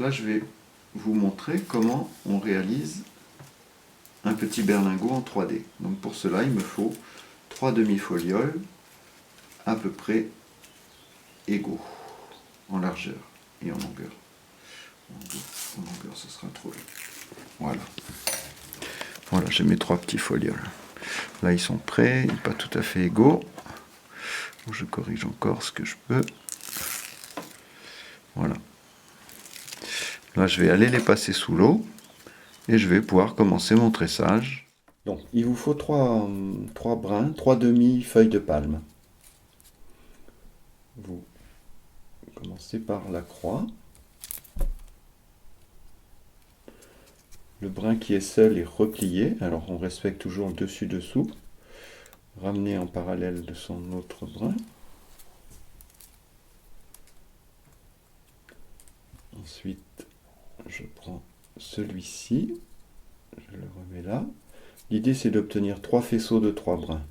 Donc là, je vais vous montrer comment on réalise un petit berlingot en 3D. Donc pour cela, il me faut 3 demi-folioles à peu près égaux en largeur et en longueur. En longueur, ce sera trop long. Voilà. Voilà, j'ai mes 3 petits folioles. Là, ils sont prêts, ils sont pas tout à fait égaux. Je corrige encore ce que je peux. Voilà. Là, je vais aller les passer sous l'eau et je vais pouvoir commencer mon tressage. Donc, il vous faut 3 brins, 3 demi-feuilles de palme. Vous commencez par la croix. Le brin qui est seul est replié, alors on respecte toujours le dessus-dessous. Ramener en parallèle de son autre brin. Ensuite, je prends celui-ci, je le remets là. L'idée, c'est d'obtenir 3 faisceaux de 3 brins.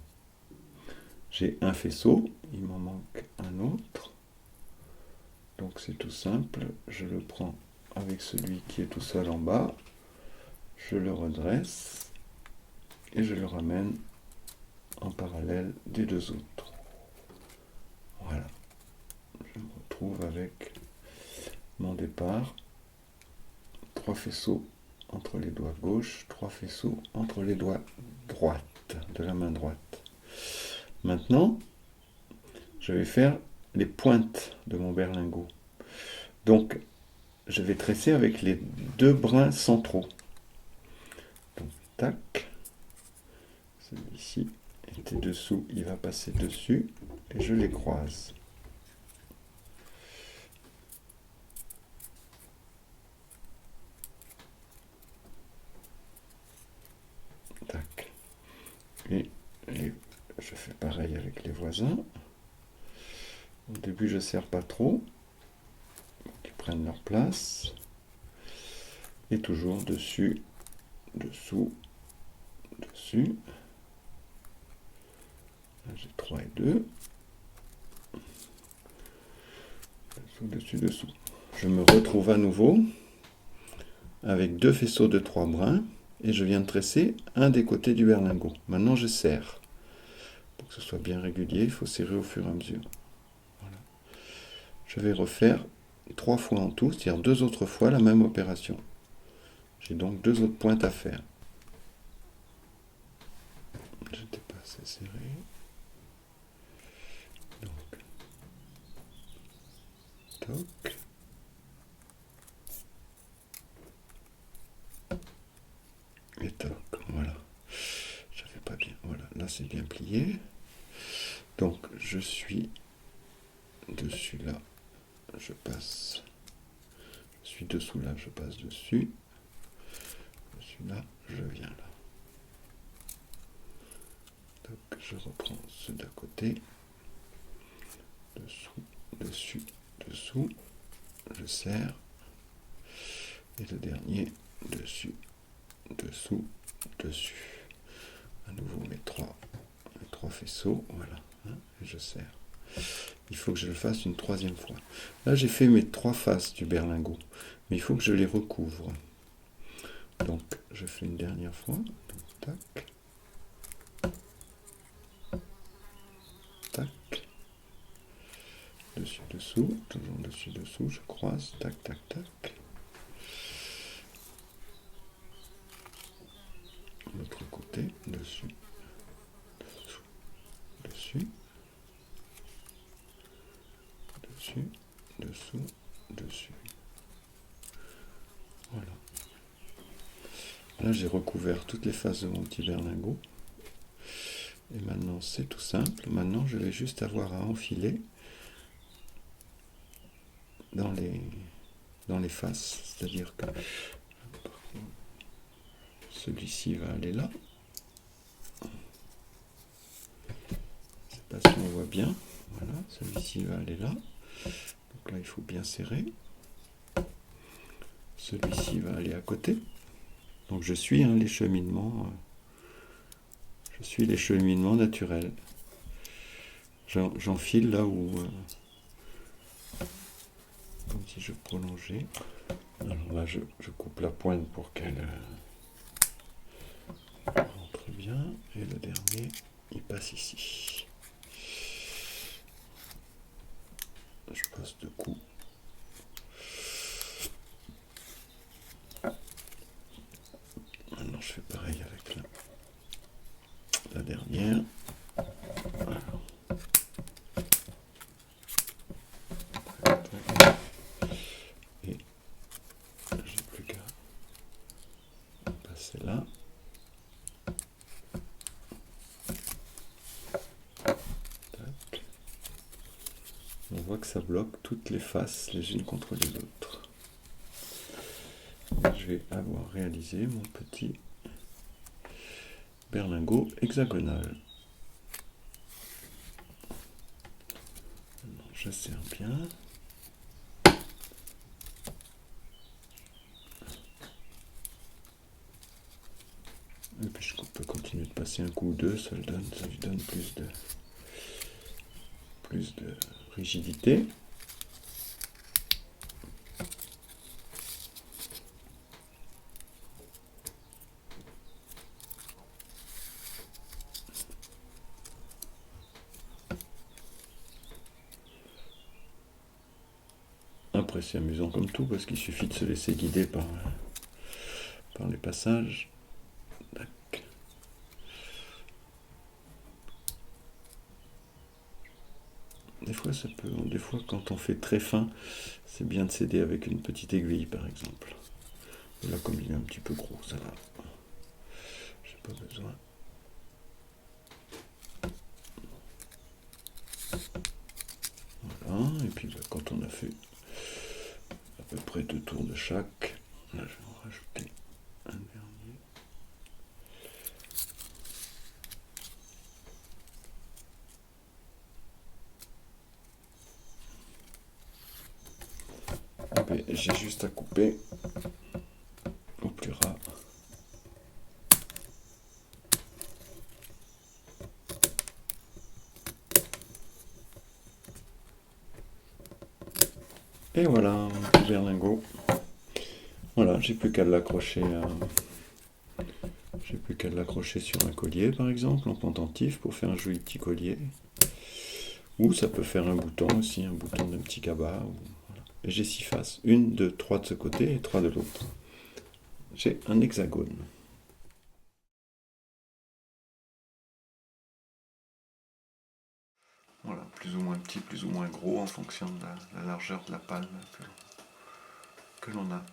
J'ai un faisceau, il m'en manque un autre. Donc c'est tout simple, je le prends avec celui qui est tout seul en bas, je le redresse et je le ramène en parallèle des deux autres. Voilà, je me retrouve avec mon départ, 3 faisceaux entre les doigts gauche, 3 faisceaux entre les doigts droite, de la main droite. Maintenant, je vais faire les pointes de mon berlingot. Donc, je vais tresser avec les 2 brins centraux. Donc, tac, celui-ci était dessous, il va passer dessus, et je les croise. Tac. Et je fais pareil avec les voisins. Au début, je ne serre pas trop, qu'ils prennent leur place. Et toujours dessus, dessous, dessus. Là, j'ai 3 et 2. Dessous, dessus, dessous. Je me retrouve à nouveau avec 2 faisceaux de 3 brins et je viens de tresser un des côtés du berlingot. Maintenant, je serre. Pour que ce soit bien régulier, il faut serrer au fur et à mesure. Voilà. Je vais refaire 3 fois en tout, c'est-à-dire 2 autres fois la même opération. J'ai donc 2 autres pointes à faire. J'étais pas assez serré. Donc, toc. Et toc, voilà. J'avais pas bien. Voilà, là c'est bien plié. Donc je suis dessus là, je passe. Je suis dessous là, je passe dessus. Je suis là, je viens là. Donc je reprends ceux d'à côté. Dessous, dessus, dessous. Je serre. Et le dernier, dessus, dessous, dessus. À nouveau mes trois faisceaux, voilà, hein, et je serre. Il faut que je le fasse une 3e fois. Là j'ai fait mes 3 faces du berlingot, mais il faut que je les recouvre. Donc je fais une dernière fois, donc, tac, tac, dessus, dessous, toujours dessus, dessous, je croise, tac, tac, tac. L'autre côté, dessus, dessous, dessus, dessus, dessous, dessus. Voilà. Là, j'ai recouvert toutes les faces de mon petit berlingot. Et maintenant, c'est tout simple. Maintenant, je vais juste avoir à enfiler dans les faces. C'est-à-dire que celui-ci va aller là. Je ne sais pas si on voit bien. Voilà, celui-ci va aller là. Donc là, il faut bien serrer. Celui-ci va aller à côté. Donc je suis les cheminements. Je suis les cheminements naturels. J'enfile là où... comme si je prolongeais. Alors là, je coupe la pointe pour qu'elle rentre bien. Et le dernier, il passe ici. Je passe deux coups. Maintenant, je fais pareil avec la dernière. Voilà. Et j'ai plus qu'à passer là. Tac. On voit que ça bloque toutes les faces les unes contre les autres. Je vais avoir réalisé mon petit berlingot hexagonal. Maintenant, je serre bien. Et puis je peux continuer de passer un coup ou deux, ça lui donne plus de rigidité. Après c'est amusant comme tout parce qu'il suffit de se laisser guider par les passages. Tac. Des fois quand on fait très fin, c'est bien de s'aider avec une petite aiguille par exemple. Et là comme il est un petit peu gros, ça va. J'ai pas besoin. Voilà, et puis quand on a fait à peu près 2 tours de chaque, là je vais en rajouter un dernier. J'ai juste à couper au plus ras. Et voilà, un petit berlingot. Voilà, j'ai plus qu'à l'accrocher sur un collier par exemple, en pendentif pour faire un joli petit collier. Ou ça peut faire un bouton aussi, un bouton d'un petit cabas. Voilà. Et j'ai 6 faces, 1, 2, 3 de ce côté et 3 de l'autre. J'ai un hexagone. Voilà, plus ou moins petit, plus ou moins gros en fonction de la largeur de la palme que l'on a.